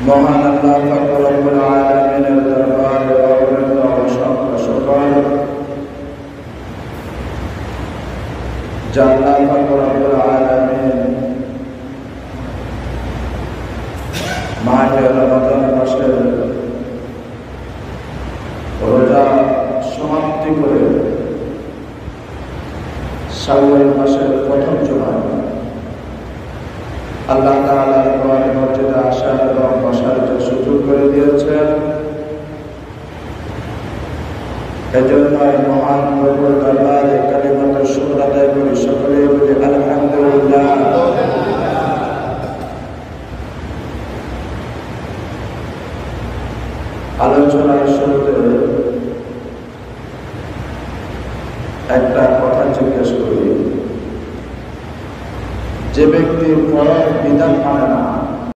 মহান আল্লাহ পাক রব্বুল আলামিনের দরবারে অগণিত অসংখ্য শুকর, যে আল্লাহ পাক রব্বুল আলামিন মাহে রমাদান মাসের রোজা সমাপ্তি করে শাওয়াল মাসের প্রথম জুমায় আল্লাহ তাআলার ঘরে মসজিদে আসার এবং বসার যে সুযোগ করে দিয়েছেন, এজন্য মহান প্রভুর দরবারে কালিমাত শুকর আদায় করি, সকলে বলি আলহামদুলিল্লাহ। আলোচনার শুরুতে একটা কথা জিজ্ঞেস করি, যে ব্যক্তি পরের বিধান মানে না,